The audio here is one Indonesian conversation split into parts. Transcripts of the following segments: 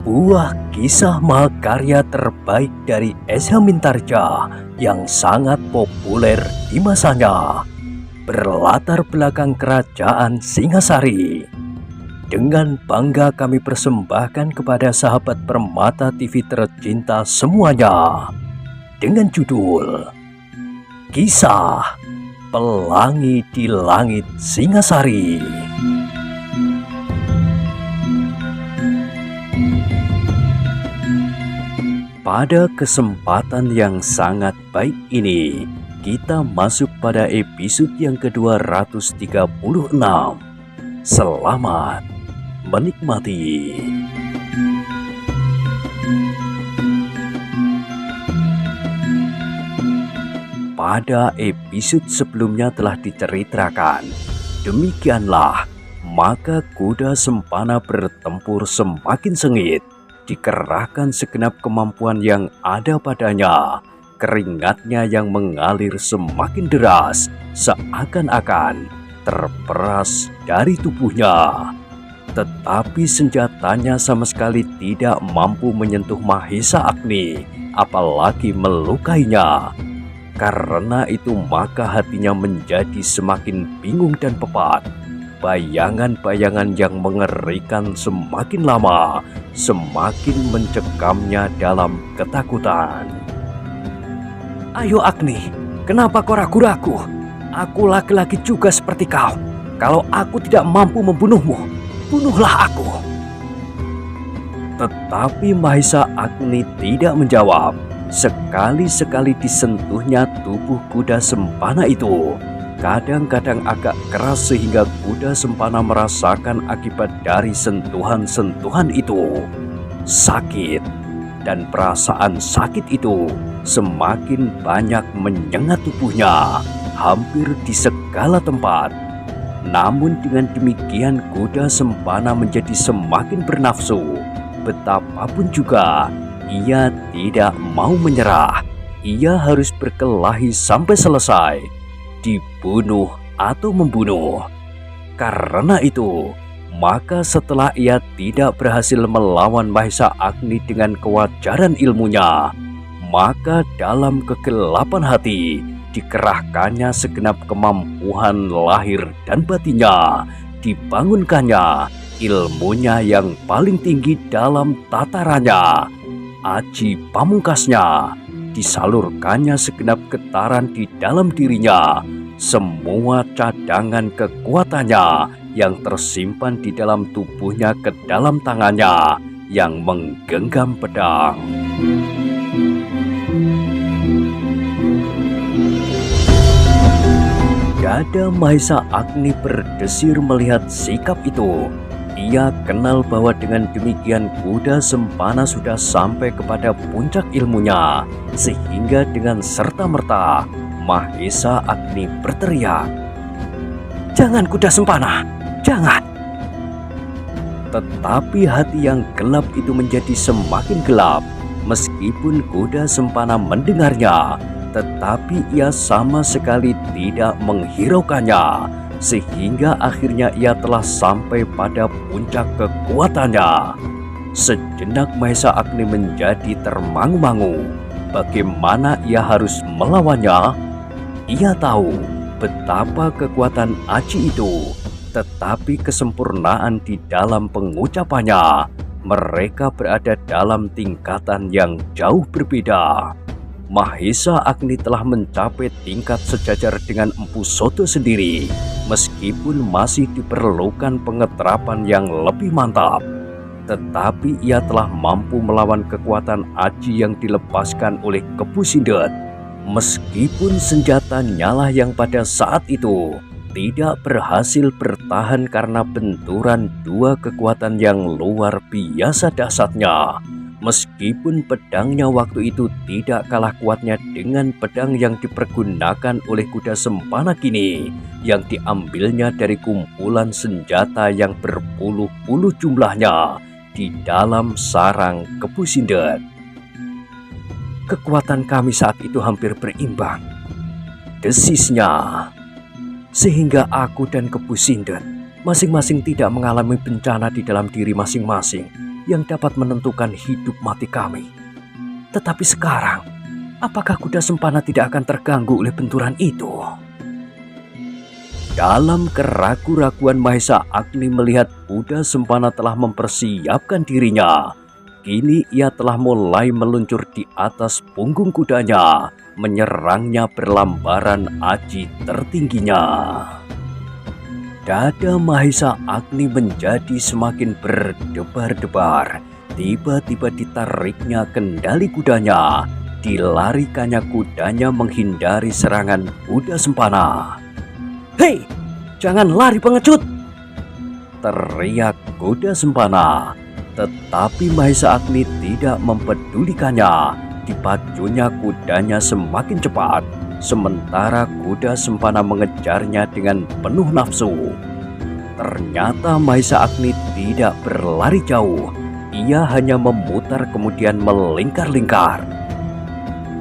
Sebuah kisah mahakarya terbaik dari Esa Mintarja yang sangat populer di masanya, berlatar belakang kerajaan Singasari. Dengan bangga kami persembahkan kepada sahabat Permata TV tercinta semuanya, dengan judul Kisah Pelangi di Langit Singasari. Pada kesempatan yang sangat baik ini, kita masuk pada episode yang ke-236. Selamat menikmati. Pada episode sebelumnya telah diceritakan, demikianlah maka kuda Sempana bertempur semakin sengit. Dikerahkan segenap kemampuan yang ada padanya, keringatnya yang mengalir semakin deras, seakan-akan terperas dari tubuhnya. Tetapi senjatanya sama sekali tidak mampu menyentuh Mahesa Agni, apalagi melukainya. Karena itu maka hatinya menjadi semakin bingung dan pepat. Bayangan-bayangan yang mengerikan semakin lama, semakin mencekamnya dalam ketakutan. Ayo Agni, kenapa kau ragu-ragu? Aku laki-laki juga seperti kau. Kalau aku tidak mampu membunuhmu, bunuhlah aku. Tetapi Mahesa Agni tidak menjawab. Sekali-sekali disentuhnya tubuh kuda Sempana itu, kadang-kadang agak keras sehingga kuda Sempana merasakan akibat dari sentuhan-sentuhan itu. Sakit, dan perasaan sakit itu semakin banyak menyengat tubuhnya, hampir di segala tempat. Namun dengan demikian kuda Sempana menjadi semakin bernafsu. Betapapun juga, ia tidak mau menyerah. Ia harus berkelahi sampai selesai. Dibunuh atau membunuh. Karena itu, maka setelah ia tidak berhasil melawan Mahesa Agni dengan kewajaran ilmunya, maka dalam kegelapan hati dikerahkannya segenap kemampuan lahir dan batinnya, dibangunkannya ilmunya yang paling tinggi dalam tatarannya, aji pamungkasnya. Disalurkannya segenap getaran di dalam dirinya, semua cadangan kekuatannya yang tersimpan di dalam tubuhnya ke dalam tangannya yang menggenggam pedang. Dada Mahesa Agni berdesir melihat sikap itu. Ia kenal bahwa dengan demikian kuda Sempana sudah sampai kepada puncak ilmunya, sehingga dengan serta-merta Mahesa Agni berteriak, "Jangan kuda Sempana, jangan!" Tetapi hati yang gelap itu menjadi semakin gelap. Meskipun kuda Sempana mendengarnya, tetapi ia sama sekali tidak menghiraukannya. Sehingga akhirnya ia telah sampai pada puncak kekuatannya. Sejenak Mahesa Agni menjadi termangu-mangu. Bagaimana ia harus melawannya? Ia tahu betapa kekuatan aji itu, tetapi kesempurnaan di dalam pengucapannya, mereka berada dalam tingkatan yang jauh berbeda. Mahesa Agni telah mencapai tingkat sejajar dengan Empu Soto sendiri, meskipun masih diperlukan pengeterapan yang lebih mantap. Tetapi ia telah mampu melawan kekuatan aji yang dilepaskan oleh Kepu Sindet. Meskipun senjatanya lah yang pada saat itu tidak berhasil bertahan karena benturan dua kekuatan yang luar biasa dahsyatnya. Meskipun pedangnya waktu itu tidak kalah kuatnya dengan pedang yang dipergunakan oleh kuda Sempana kini, yang diambilnya dari kumpulan senjata yang berpuluh-puluh jumlahnya di dalam sarang Kepu Sindet. Kekuatan kami saat itu hampir berimbang, desisnya, sehingga aku dan Kepu Sindet masing-masing tidak mengalami bencana di dalam diri masing-masing. yang dapat menentukan hidup mati kami. Tetapi sekarang, apakah kuda sempana tidak akan terganggu oleh benturan itu? Dalam keraguan-raguan Mahesa Agni melihat kuda sempana telah mempersiapkan dirinya. Kini ia telah mulai meluncur di atas punggung kudanya, menyerangnya berlambaran aji tertingginya. Dada Mahesa Agni menjadi semakin berdebar-debar. Tiba-tiba ditariknya kendali kudanya. Dilarikannya kudanya menghindari serangan kuda sempana. "Hei, jangan lari pengecut!" teriak kuda sempana. Tetapi Mahesa Agni tidak mempedulikannya. Dipacunya kudanya semakin cepat, sementara kuda sempana mengejarnya dengan penuh nafsu. Ternyata Mahesa Agni tidak berlari jauh. Ia hanya memutar kemudian melingkar-lingkar.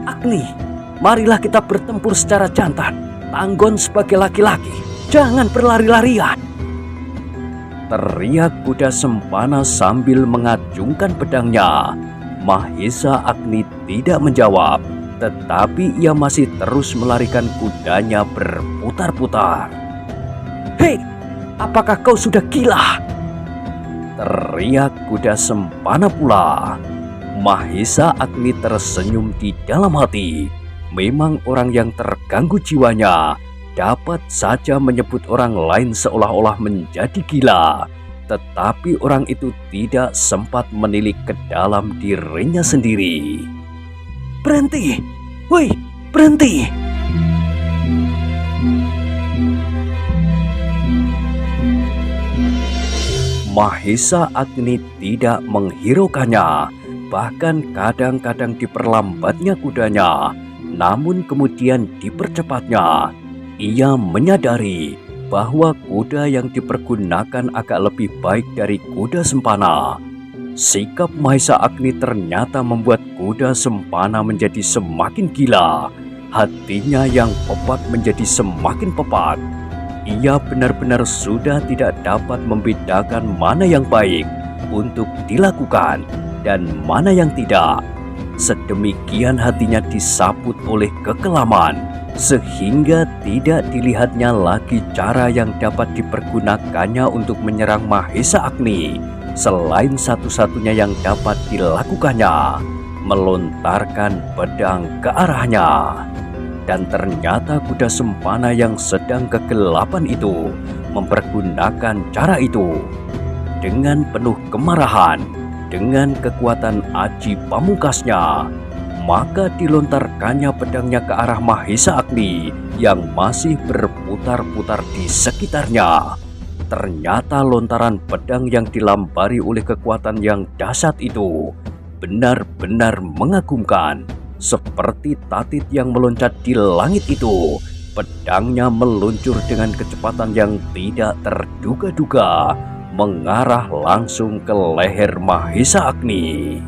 "Agni, marilah kita bertempur secara jantan. Tanggon sebagai laki-laki, jangan berlari-larian!" teriak kuda sempana sambil mengacungkan pedangnya. Mahesa Agni tidak menjawab, tetapi ia masih terus melarikan kudanya berputar-putar. "Hei, apakah kau sudah gila?" teriak kuda sempana pula. Mahesa Agni tersenyum di dalam hati. Memang orang yang terganggu jiwanya dapat saja menyebut orang lain seolah-olah menjadi gila, tetapi orang itu tidak sempat menilik ke dalam dirinya sendiri. "Berhenti! Woi, berhenti!" Mahesa Agni tidak menghiraukannya, bahkan kadang-kadang diperlambatnya kudanya, namun kemudian dipercepatnya. Ia menyadari bahwa kuda yang dipergunakan agak lebih baik dari kuda sempana. Sikap Mahesa Agni ternyata membuat kuda sempana menjadi semakin gila. Hatinya yang pepat menjadi semakin pepat. Ia benar-benar sudah tidak dapat membedakan mana yang baik untuk dilakukan dan mana yang tidak. Sedemikian hatinya disaput oleh kekelaman, sehingga tidak dilihatnya lagi cara yang dapat dipergunakannya untuk menyerang Mahesa Agni. Selain satu-satunya yang dapat dilakukannya, melontarkan pedang ke arahnya. Dan ternyata kuda sempana yang sedang kegelapan itu mempergunakan cara itu. Dengan penuh kemarahan, dengan kekuatan aji pamungkasnya, maka dilontarkannya pedangnya ke arah Mahesa Agni yang masih berputar-putar di sekitarnya. Ternyata lontaran pedang yang dilambari oleh kekuatan yang dahsyat itu benar-benar mengagumkan. Seperti tatit yang meloncat di langit itu, pedangnya meluncur dengan kecepatan yang tidak terduga-duga, mengarah langsung ke leher Mahesa Agni.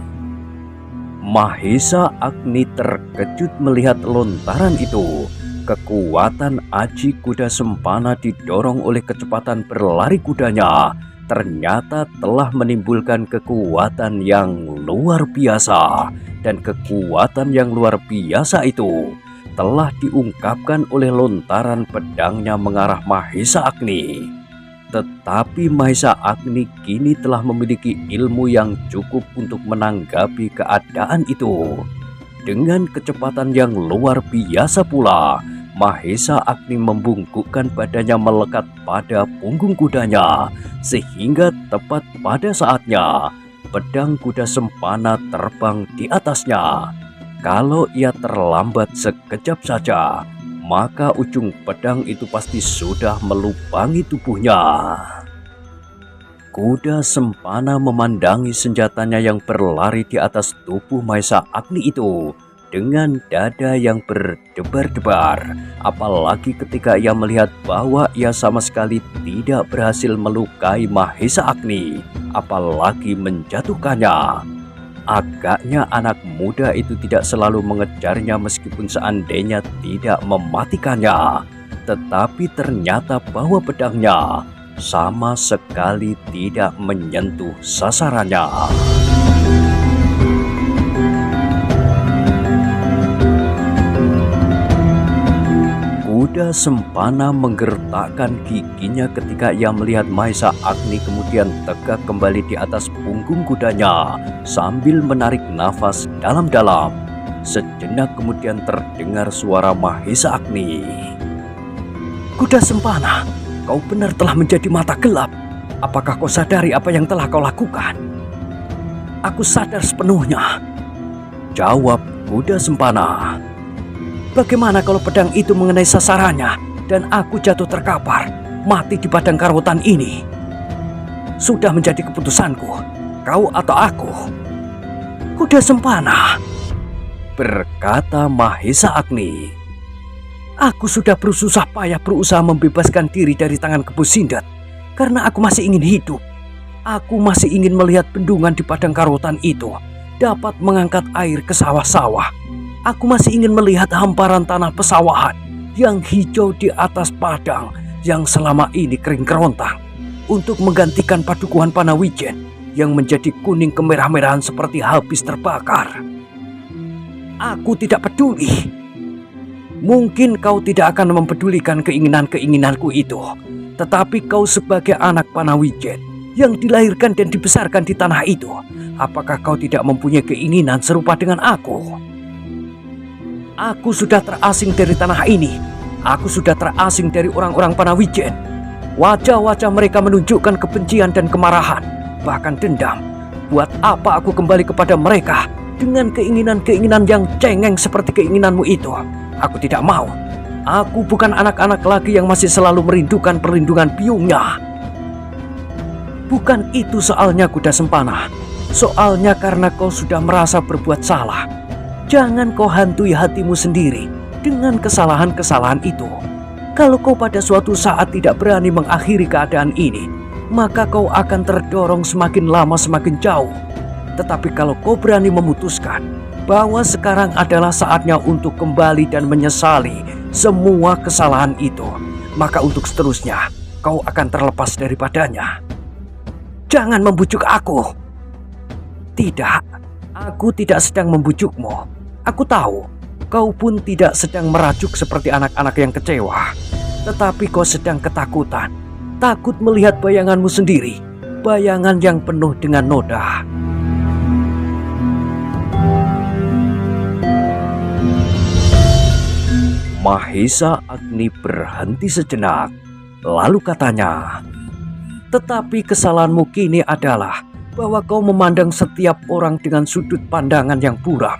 Mahesa Agni terkejut melihat lontaran itu. Kekuatan aji kuda sempana didorong oleh kecepatan berlari kudanya ternyata telah menimbulkan kekuatan yang luar biasa. Dan kekuatan yang luar biasa itu telah diungkapkan oleh lontaran pedangnya mengarah Mahesa Agni. Tetapi Mahesa Agni kini telah memiliki ilmu yang cukup untuk menanggapi keadaan itu. Dengan kecepatan yang luar biasa pula, Mahesa Agni membungkukkan badannya melekat pada punggung kudanya, sehingga tepat pada saatnya pedang kuda sempana terbang di atasnya. Kalau ia terlambat sekejap saja, maka ujung pedang itu pasti sudah melubangi tubuhnya. Kuda sempana memandangi senjatanya yang berlari di atas tubuh Mahesa Agni itu dengan dada yang berdebar-debar. Apalagi ketika ia melihat bahwa ia sama sekali tidak berhasil melukai Mahesa Agni, apalagi menjatuhkannya. Agaknya anak muda itu tidak selalu mengejarnya meskipun seandainya tidak mematikannya. Tetapi ternyata bahwa pedangnya sama sekali tidak menyentuh sasarannya. Kuda Sempana menggertakkan giginya ketika ia melihat Mahesa Agni kemudian tegak kembali di atas punggung kudanya sambil menarik nafas dalam-dalam. Sejenak kemudian terdengar suara Mahesa Agni. "Kuda Sempana, kau benar telah menjadi mata gelap. Apakah kau sadari apa yang telah kau lakukan?" "Aku sadar sepenuhnya," jawab Kuda Sempana. "Bagaimana kalau pedang itu mengenai sasarannya dan aku jatuh terkapar, mati di padang karwotan ini? Sudah menjadi keputusanku, kau atau aku." "Kuda Sempana," berkata Mahesa Agni, "aku sudah berusaha payah membebaskan diri dari tangan Kebo Sindat karena aku masih ingin hidup. Aku masih ingin melihat bendungan di padang karwotan itu dapat mengangkat air ke sawah-sawah. Aku masih ingin melihat hamparan tanah pesawahan yang hijau di atas padang yang selama ini kering kerontang untuk menggantikan padukuhan Panawijen yang menjadi kuning kemerah-merahan seperti habis terbakar. Aku tidak peduli. Mungkin kau tidak akan mempedulikan keinginan-keinginanku itu, tetapi kau sebagai anak Panawijen yang dilahirkan dan dibesarkan di tanah itu, apakah kau tidak mempunyai keinginan serupa dengan aku? Aku sudah terasing dari tanah ini. Aku sudah terasing dari orang-orang Panawijen. Wajah-wajah mereka menunjukkan kebencian dan kemarahan, bahkan dendam. Buat apa aku kembali kepada mereka dengan keinginan-keinginan yang cengeng seperti keinginanmu itu? Aku tidak mau. Aku bukan anak-anak lagi yang masih selalu merindukan perlindungan biungnya. Bukan itu soalnya, Kuda Sempana. Soalnya karena kau sudah merasa berbuat salah. Jangan kau hantui hatimu sendiri dengan kesalahan-kesalahan itu. Kalau kau pada suatu saat tidak berani mengakhiri keadaan ini, maka kau akan terdorong semakin lama semakin jauh. Tetapi kalau kau berani memutuskan bahwa sekarang adalah saatnya untuk kembali dan menyesali semua kesalahan itu, maka untuk seterusnya kau akan terlepas daripadanya. Jangan membujuk aku. Tidak, aku tidak sedang membujukmu. Aku tahu, kau pun tidak sedang merajuk seperti anak-anak yang kecewa. Tetapi kau sedang ketakutan. Takut melihat bayanganmu sendiri. Bayangan yang penuh dengan noda. Mahesa Agni berhenti sejenak. Lalu katanya, "Tetapi kesalahanmu kini adalah bahwa kau memandang setiap orang dengan sudut pandangan yang buram.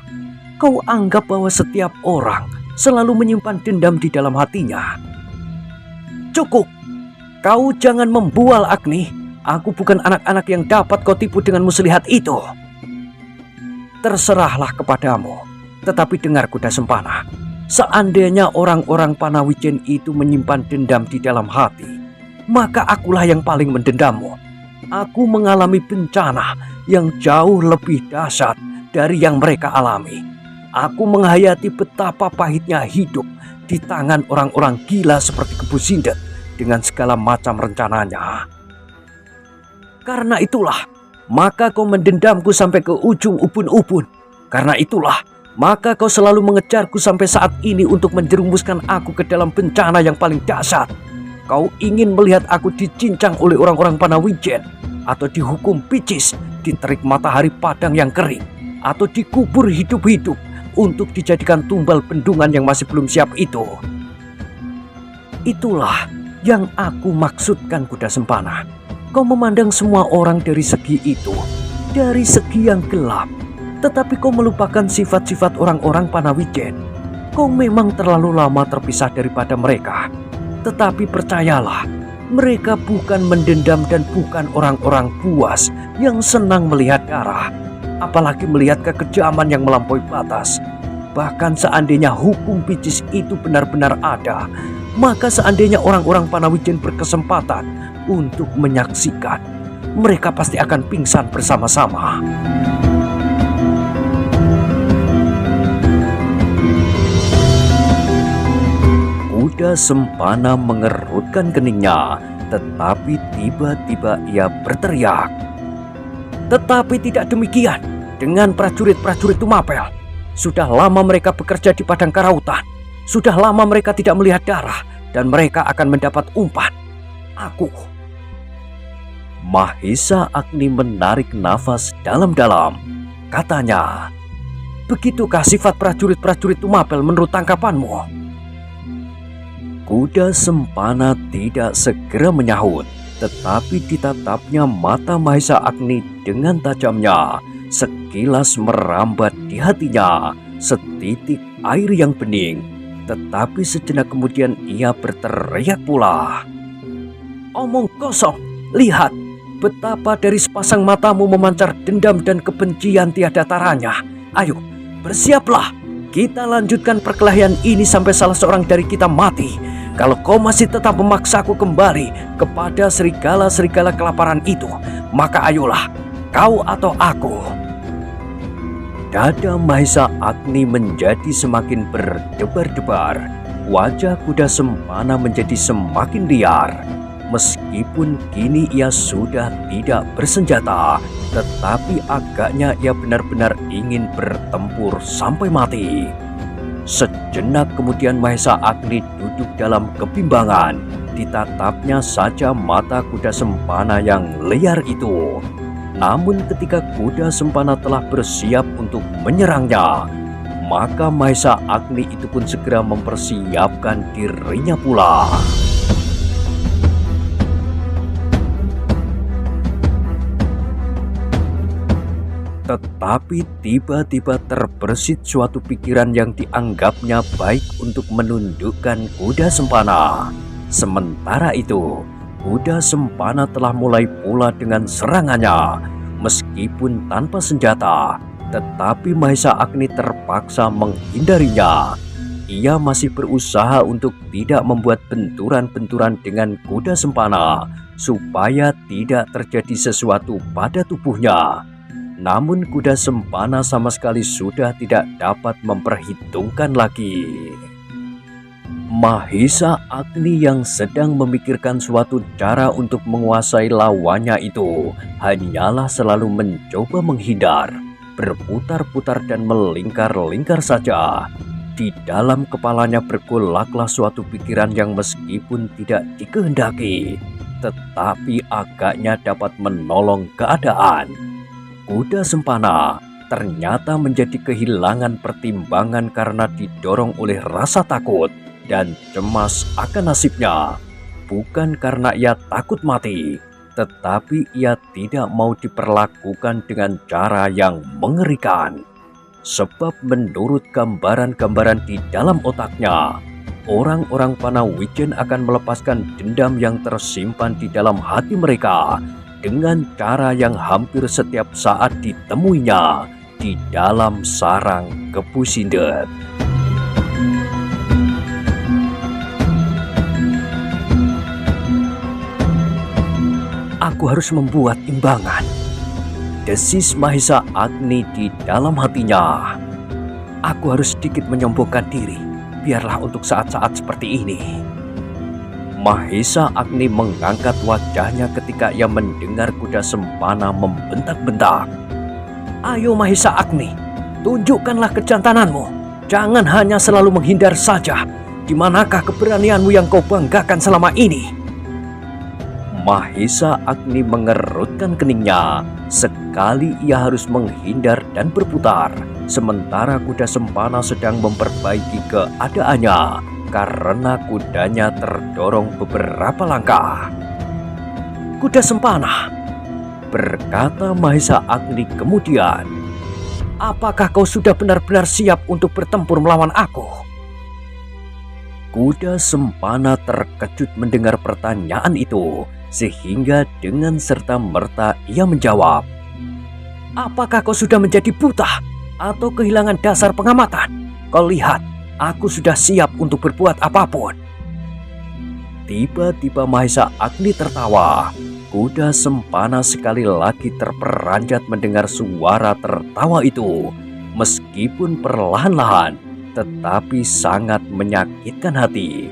Kau anggap bahwa setiap orang selalu menyimpan dendam di dalam hatinya." "Cukup! Kau jangan membual, Agni. Aku bukan anak-anak yang dapat kau tipu dengan muslihat itu." "Terserahlah kepadamu. Tetapi dengar, Kuda Sempana. Seandainya orang-orang Panawijen itu menyimpan dendam di dalam hati, maka akulah yang paling mendendammu. Aku mengalami bencana yang jauh lebih dahsyat dari yang mereka alami. Aku menghayati betapa pahitnya hidup di tangan orang-orang gila seperti Kebo Sindat dengan segala macam rencananya. Karena itulah, maka kau mendendamku sampai ke ujung ubun-ubun. Karena itulah, maka kau selalu mengejarku sampai saat ini untuk menjerumuskan aku ke dalam bencana yang paling dahsyat. Kau ingin melihat aku dicincang oleh orang-orang Panawijen, atau dihukum picis di terik matahari padang yang kering, atau dikubur hidup-hidup untuk dijadikan tumbal bendungan yang masih belum siap itu. Itulah yang aku maksudkan, Kuda Sempana. Kau memandang semua orang dari segi itu, dari segi yang gelap. Tetapi kau melupakan sifat-sifat orang-orang Panawijen. Kau memang terlalu lama terpisah daripada mereka. Tetapi percayalah, mereka bukan mendendam dan bukan orang-orang buas yang senang melihat darah, apalagi melihat kekejaman yang melampaui batas. Bahkan seandainya hukum picis itu benar-benar ada, maka seandainya orang-orang Panawijen berkesempatan untuk menyaksikan, mereka pasti akan pingsan bersama-sama. Kuda Sempana mengerutkan keningnya, tetapi tiba-tiba ia berteriak. Tetapi tidak demikian dengan prajurit-prajurit Tumapel. Sudah lama mereka bekerja di padang karautan. Sudah lama mereka tidak melihat darah, dan mereka akan mendapat umpan. Aku. Mahesa Agni menarik nafas dalam-dalam. Katanya, begitukah sifat prajurit-prajurit Tumapel menurut tangkapanmu? Kuda Sempana tidak segera menyahut, tetapi ditatapnya mata Mahesa Agni dengan tajamnya. Sekilas merambat di hatinya setitik air yang bening, tetapi sejenak kemudian ia berteriak pula. Omong kosong, lihat betapa dari sepasang matamu memancar dendam dan kebencian tiada taranya. Ayo, bersiaplah, kita lanjutkan perkelahian ini sampai salah seorang dari kita mati. Kalau kau masih tetap memaksaku kembali kepada serigala-serigala kelaparan itu, maka ayolah, kau atau aku. Dada Mahesa Agni menjadi semakin berdebar-debar. Wajah kuda Sempana menjadi semakin liar. Meskipun kini ia sudah tidak bersenjata, tetapi agaknya ia benar-benar ingin bertempur sampai mati. Sejenak kemudian Mahesa Agni duduk dalam kebimbangan. Ditatapnya saja mata kuda Sempana yang liar itu. Namun ketika kuda Sempana telah bersiap untuk menyerangnya, maka Mahesa Agni itu pun segera mempersiapkan dirinya pula. Tetapi tiba-tiba terbersit suatu pikiran yang dianggapnya baik untuk menundukkan kuda Sempana. Sementara itu, kuda Sempana telah mulai pula dengan serangannya. Meskipun tanpa senjata, tetapi Mahesa Agni terpaksa menghindarinya. Ia masih berusaha untuk tidak membuat benturan-benturan dengan kuda Sempana, supaya tidak terjadi sesuatu pada tubuhnya. Namun kuda Sempana sama sekali sudah tidak dapat memperhitungkan lagi. Mahesa Agni yang sedang memikirkan suatu cara untuk menguasai lawannya itu hanyalah selalu mencoba menghindar, berputar-putar dan melingkar-lingkar saja. Di dalam kepalanya bergolaklah suatu pikiran yang meskipun tidak dikehendaki, tetapi agaknya dapat menolong keadaan. Kuda Sempana ternyata menjadi kehilangan pertimbangan karena didorong oleh rasa takut dan cemas akan nasibnya. Bukan karena ia takut mati, tetapi ia tidak mau diperlakukan dengan cara yang mengerikan. Sebab menurut gambaran-gambaran di dalam otaknya, orang-orang Panawijen akan melepaskan dendam yang tersimpan di dalam hati mereka dengan cara yang hampir setiap saat ditemuinya di dalam sarang Kebu Sindet. Aku harus membuat imbangan, desis Mahesa Agni di dalam hatinya. Aku harus sedikit menyombongkan diri, biarlah untuk saat-saat seperti ini. Mahesa Agni mengangkat wajahnya ketika ia mendengar kuda Sempana membentak-bentak. Ayo Mahesa Agni, tunjukkanlah kejantananmu. Jangan hanya selalu menghindar saja. Di manakah keberanianmu yang kau banggakan selama ini? Mahesa Agni mengerutkan keningnya. Sekali ia harus menghindar dan berputar, sementara kuda Sempana sedang memperbaiki keadaannya karena kudanya terdorong beberapa langkah. Kuda Sempana, berkata Mahesa Agni kemudian, apakah kau sudah benar-benar siap untuk bertempur melawan aku? Kuda Sempana terkejut mendengar pertanyaan itu, sehingga dengan serta-merta ia menjawab, apakah kau sudah menjadi buta atau kehilangan dasar pengamatan? Kau lihat, aku sudah siap untuk berbuat apapun. Tiba-tiba Mahesa Agni tertawa. Kuda Sempana sekali lagi terperanjat mendengar suara tertawa itu. Meskipun perlahan-lahan, tetapi sangat menyakitkan hati.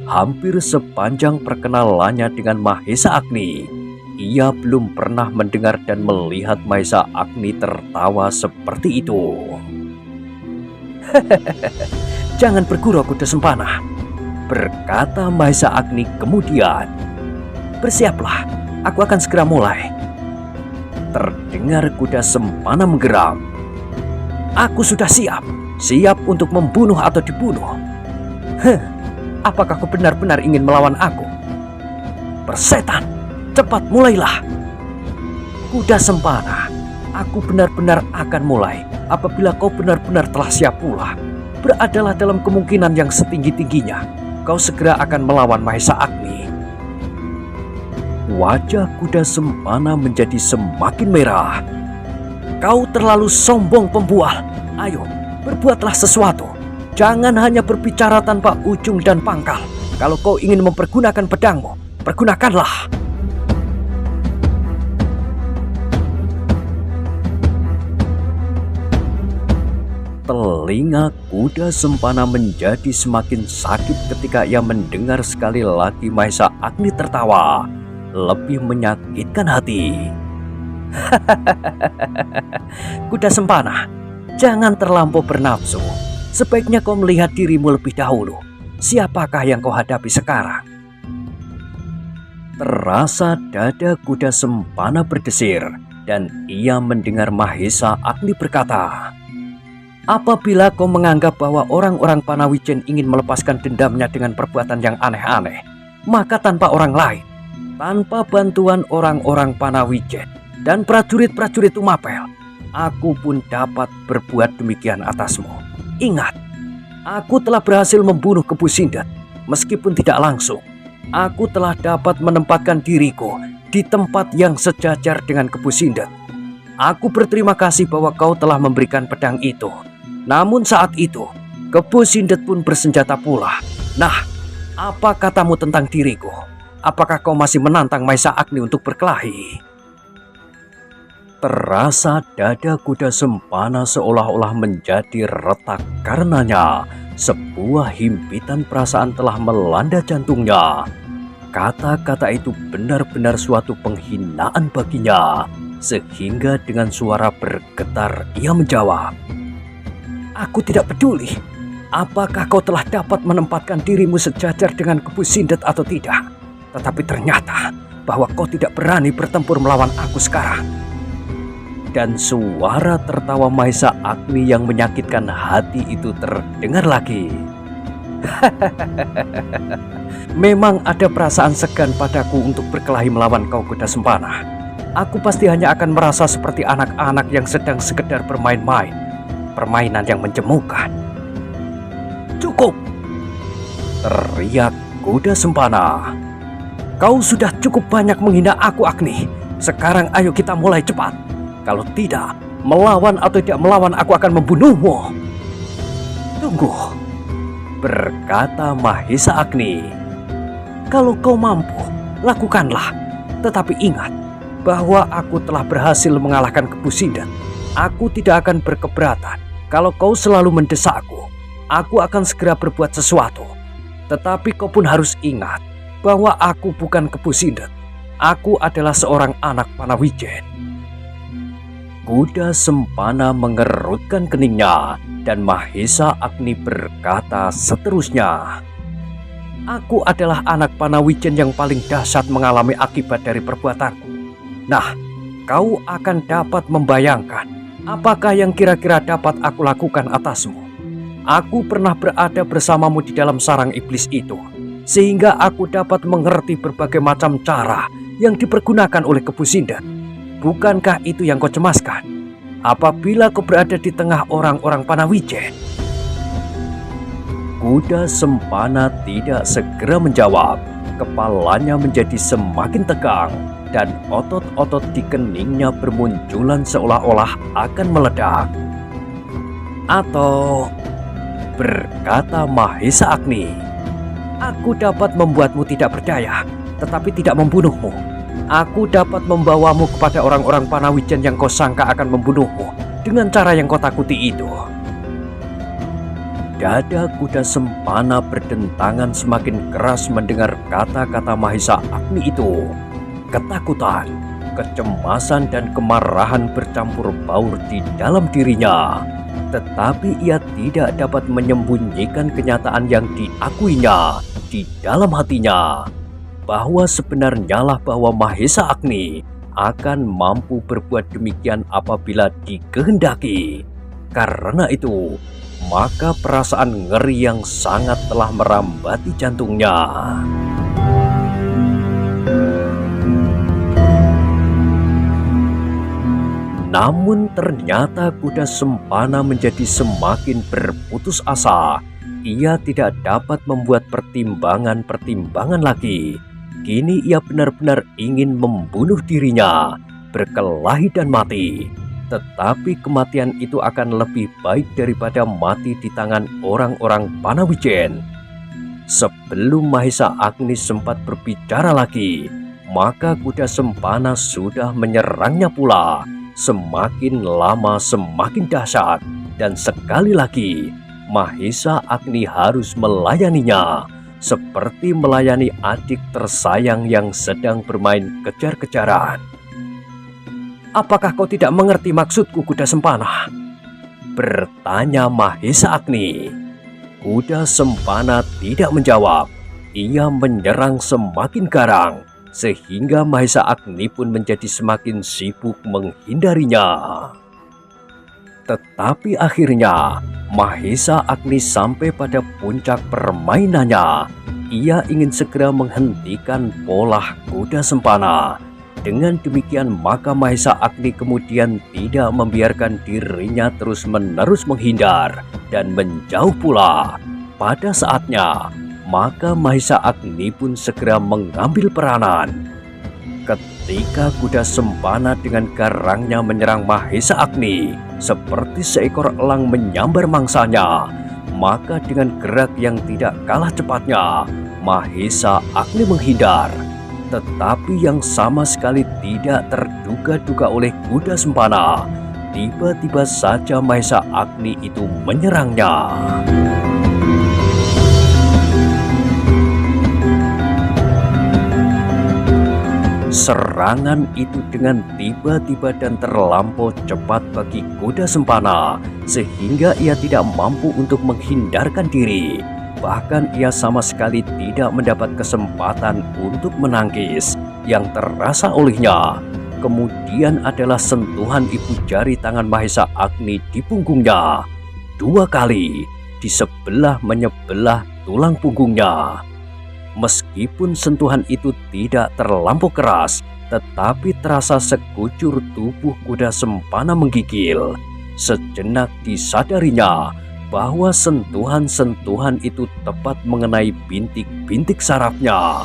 Hampir sepanjang perkenalannya dengan Mahesa Agni, ia belum pernah mendengar dan melihat Mahesa Agni tertawa seperti itu. "Jangan bergurau kuda sempana," berkata Mahesa Agni kemudian. "Bersiaplah, aku akan segera mulai." Terdengar kuda sempana menggeram. "Aku sudah siap untuk membunuh atau dibunuh." "Apakah kau benar-benar ingin melawan aku?" "Persetan, cepat mulailah." "Kuda sempana, aku benar-benar akan mulai apabila kau benar-benar telah siap pula. Beradalah dalam kemungkinan yang setinggi-tingginya kau segera akan melawan Mahesa Agni." Wajah kuda sempana menjadi semakin merah. "Kau terlalu sombong, pembual. Ayo, berbuatlah sesuatu. Jangan hanya berbicara tanpa ujung dan pangkal. Kalau kau ingin mempergunakan pedangmu, pergunakanlah." Telinga kuda sempana menjadi semakin sakit ketika ia mendengar sekali lagi Mahesa Agni tertawa, lebih menyakitkan hati. "Kuda sempana, jangan terlampau bernafsu. Sebaiknya kau melihat dirimu lebih dahulu. Siapakah yang kau hadapi sekarang?" Terasa dada kuda sempana berdesir dan ia mendengar Mahesa Agni berkata, "Apabila kau menganggap bahwa orang-orang Panawijen ingin melepaskan dendamnya dengan perbuatan yang aneh-aneh, maka tanpa orang lain, tanpa bantuan orang-orang Panawijen dan prajurit-prajurit Tumapel, aku pun dapat berbuat demikian atasmu. Ingat, aku telah berhasil membunuh Kebu Sindet. Meskipun tidak langsung, aku telah dapat menempatkan diriku di tempat yang sejajar dengan Kebu Sindet. Aku berterima kasih bahwa kau telah memberikan pedang itu. Namun saat itu, Kebu Sindet pun bersenjata pula. Nah, apa katamu tentang diriku? Apakah kau masih menantang Mahesa Agni untuk berkelahi?" Terasa dada kuda sempana seolah-olah menjadi retak karenanya sebuah himpitan perasaan telah melanda jantungnya. Kata-kata itu benar-benar suatu penghinaan baginya, sehingga dengan suara bergetar ia menjawab, "Aku tidak peduli apakah kau telah dapat menempatkan dirimu sejajar dengan Kebu Sindet atau tidak. Tetapi ternyata bahwa kau tidak berani bertempur melawan aku sekarang." Dan suara tertawa Mahesa Agni yang menyakitkan hati itu terdengar lagi. "Memang ada perasaan segan padaku untuk berkelahi melawan kau, kuda sempana. Aku pasti hanya akan merasa seperti anak-anak yang sedang sekedar bermain-main, permainan yang menjemukan." "Cukup!" teriak kuda sempana. "Kau sudah cukup banyak menghina aku, Agni. Sekarang ayo kita mulai cepat. Kalau tidak, melawan atau tidak melawan, aku akan membunuhmu." "Tunggu," berkata Mahesa Agni. "Kalau kau mampu, lakukanlah. Tetapi ingat bahwa aku telah berhasil mengalahkan Kebu Sindet. Aku tidak akan berkeberatan kalau kau selalu mendesakku. Aku akan segera berbuat sesuatu. Tetapi kau pun harus ingat bahwa aku bukan Kebu Sindet. Aku adalah seorang anak Panawijen." Kuda sempana mengerutkan keningnya dan Mahesa Agni berkata seterusnya, "Aku adalah anak Panawijen yang paling dahsyat mengalami akibat dari perbuatanku. Nah, kau akan dapat membayangkan apakah yang kira-kira dapat aku lakukan atasmu. Aku pernah berada bersamamu di dalam sarang iblis itu, sehingga aku dapat mengerti berbagai macam cara yang dipergunakan oleh Kebu Sindet. Bukankah itu yang kau cemaskan apabila kau berada di tengah orang-orang Panawijen?" Kuda sempana tidak segera menjawab. Kepalanya menjadi semakin tegang dan otot-otot di keningnya bermunculan seolah-olah akan meledak. "Atau," berkata Mahesa Agni, "aku dapat membuatmu tidak percaya, tetapi tidak membunuhmu. Aku dapat membawamu kepada orang-orang Panawijen yang kau sangka akan membunuhmu dengan cara yang kau takuti itu." Dada kuda Sempana berdentangan semakin keras mendengar kata-kata Mahesa Agni itu. Ketakutan, kecemasan dan kemarahan bercampur baur di dalam dirinya. Tetapi ia tidak dapat menyembunyikan kenyataan yang diakuinya di dalam hatinya, bahwa sebenarnya lah bahwa Mahesa Agni akan mampu berbuat demikian apabila dikehendaki. Karena itu, maka perasaan ngeri yang sangat telah merambati jantungnya. Namun ternyata kuda Sempana menjadi semakin berputus asa. Ia tidak dapat membuat pertimbangan-pertimbangan lagi. Kini ia benar-benar ingin membunuh dirinya, berkelahi dan mati. Tetapi kematian itu akan lebih baik daripada mati di tangan orang-orang Panawijen. Sebelum Mahesa Agni sempat berbicara lagi, maka kuda Sempana sudah menyerangnya pula. Semakin lama semakin dahsyat, dan sekali lagi Mahesa Agni harus melayaninya, seperti melayani adik tersayang yang sedang bermain kejar-kejaran. "Apakah kau tidak mengerti maksudku, kuda Sempana?" bertanya Mahesa Agni. Kuda Sempana tidak menjawab. Ia menyerang semakin garang, sehingga Mahesa Agni pun menjadi semakin sibuk menghindarinya. Tetapi akhirnya Mahesa Agni sampai pada puncak permainannya. Ia ingin segera menghentikan pola kuda Sempana. Dengan demikian maka Mahesa Agni kemudian tidak membiarkan dirinya terus-menerus menghindar dan menjauh pula. Pada saatnya, maka Mahesa Agni pun segera mengambil peranan. Ketika kuda Sempana dengan garangnya menyerang Mahesa Agni, seperti seekor elang menyambar mangsanya, maka dengan gerak yang tidak kalah cepatnya, Mahesa Agni menghindar. Tetapi yang sama sekali tidak terduga-duga oleh kuda Sempana, tiba-tiba saja Mahesa Agni itu menyerangnya. Serangan itu dengan tiba-tiba dan terlampau cepat bagi kuda Sempana, sehingga ia tidak mampu untuk menghindarkan diri. Bahkan ia sama sekali tidak mendapat kesempatan untuk menangkis. Yang terasa olehnya kemudian adalah sentuhan ibu jari tangan Mahesa Agni di punggungnya. 2 kali di sebelah menyebelah tulang punggungnya. Meskipun sentuhan itu tidak terlampau keras, tetapi terasa sekujur tubuh kuda Sempana menggigil. Sejenak disadarinya bahwa sentuhan-sentuhan itu tepat mengenai bintik-bintik sarafnya.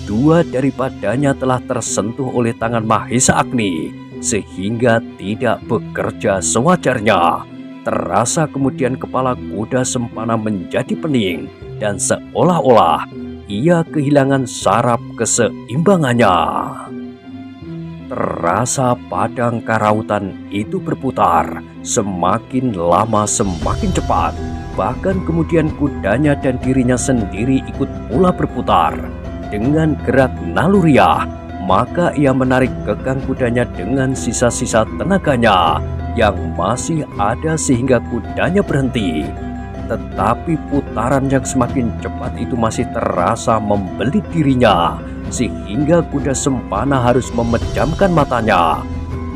2 daripadanya telah tersentuh oleh tangan Mahesa Agni, sehingga tidak bekerja sewajarnya. Terasa kemudian kepala kuda Sempana menjadi pening, dan seolah-olah ia kehilangan saraf keseimbangannya. Terasa padang karautan itu berputar, semakin lama semakin cepat. Bahkan kemudian kudanya dan dirinya sendiri ikut pula berputar. Dengan gerak naluriah, maka ia menarik kekang kudanya dengan sisa-sisa tenaganya yang masih ada sehingga kudanya berhenti. Tetapi putaran yang semakin cepat itu masih terasa membelit dirinya, sehingga kuda Sempana harus memejamkan matanya.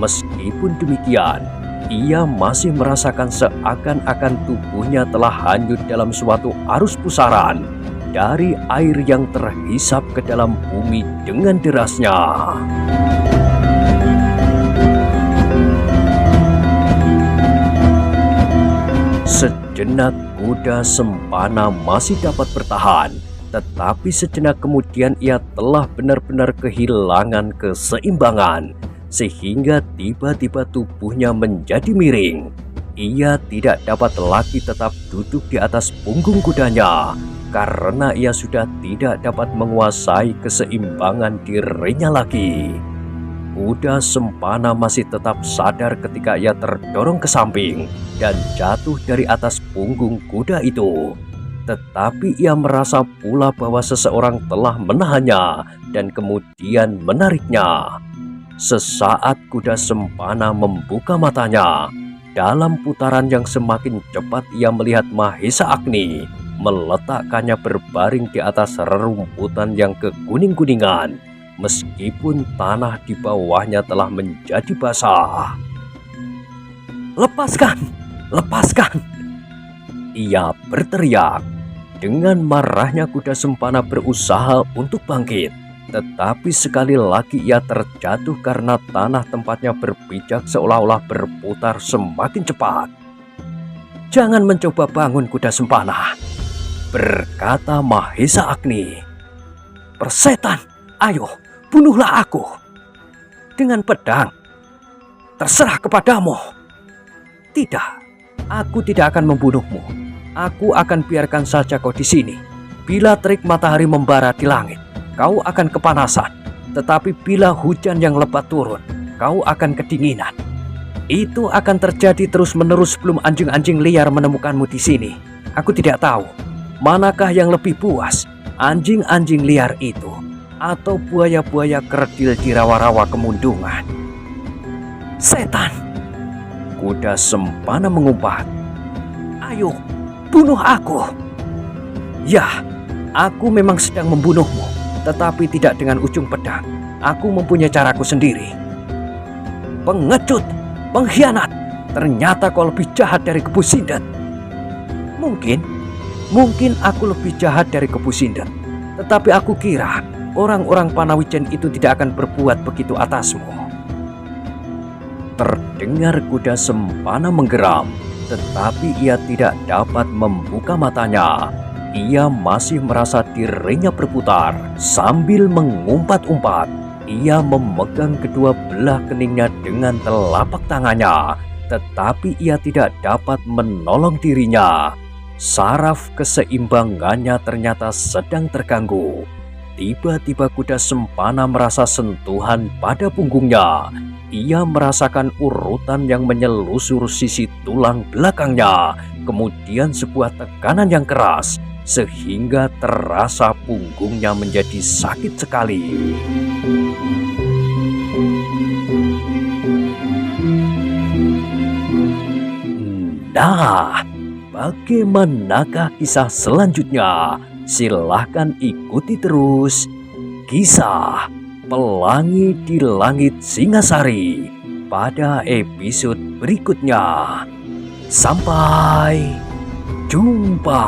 Meskipun demikian, ia masih merasakan seakan-akan tubuhnya telah hanyut dalam suatu arus pusaran dari air yang terhisap ke dalam bumi dengan derasnya. Sejenak kuda Sempana masih dapat bertahan, tetapi sejenak kemudian ia telah benar-benar kehilangan keseimbangan, sehingga tiba-tiba tubuhnya menjadi miring. Ia tidak dapat lagi tetap duduk di atas punggung kudanya, karena ia sudah tidak dapat menguasai keseimbangan dirinya lagi. Kuda Sempana masih tetap sadar ketika ia terdorong ke samping dan jatuh dari atas punggung kuda itu. Tetapi ia merasa pula bahwa seseorang telah menahannya dan kemudian menariknya. Sesaat kuda Sempana membuka matanya, dalam putaran yang semakin cepat ia melihat Mahesa Agni meletakkannya berbaring di atas rerumputan yang kekuning-kuningan. Meskipun tanah di bawahnya telah menjadi basah. "Lepaskan! Lepaskan!" ia berteriak. Dengan marahnya kuda Sempana berusaha untuk bangkit. Tetapi sekali lagi ia terjatuh karena tanah tempatnya berpijak seolah-olah berputar semakin cepat. "Jangan mencoba bangun kuda Sempana," berkata Mahesa Agni. "Persetan, ayo! Bunuhlah aku dengan pedang. Terserah kepadamu." "Tidak, aku tidak akan membunuhmu. Aku akan biarkan saja kau di sini. Bila terik matahari membara di langit, kau akan kepanasan. Tetapi bila hujan yang lebat turun, kau akan kedinginan. Itu akan terjadi terus-menerus sebelum anjing-anjing liar menemukanmu di sini. Aku tidak tahu manakah yang lebih puas, anjing-anjing liar itu atau buaya-buaya kerdil di rawa-rawa kemundungan." "Setan!" kuda Sempana mengumpat. "Ayo, bunuh aku." "Ya, aku memang sedang membunuhmu, tetapi tidak dengan ujung pedang. Aku mempunyai caraku sendiri." "Pengecut, pengkhianat, ternyata kau lebih jahat dari Kebu Sindet." Mungkin aku lebih jahat dari Kebu Sindet, tetapi aku kira orang-orang Panawijen itu tidak akan berbuat begitu atasmu." Terdengar kuda Sempana menggeram, tetapi ia tidak dapat membuka matanya. Ia masih merasa dirinya berputar sambil mengumpat-umpat. Ia memegang kedua belah keningnya dengan telapak tangannya, tetapi ia tidak dapat menolong dirinya. Saraf keseimbangannya ternyata sedang terganggu. Tiba-tiba kuda Sempana merasa sentuhan pada punggungnya. Ia merasakan urutan yang menyelusur sisi tulang belakangnya, kemudian sebuah tekanan yang keras, sehingga terasa punggungnya menjadi sakit sekali. Nah, bagaimanakah kisah selanjutnya? Silahkan ikuti terus kisah Pelangi di Langit Singasari pada episode berikutnya. Sampai jumpa.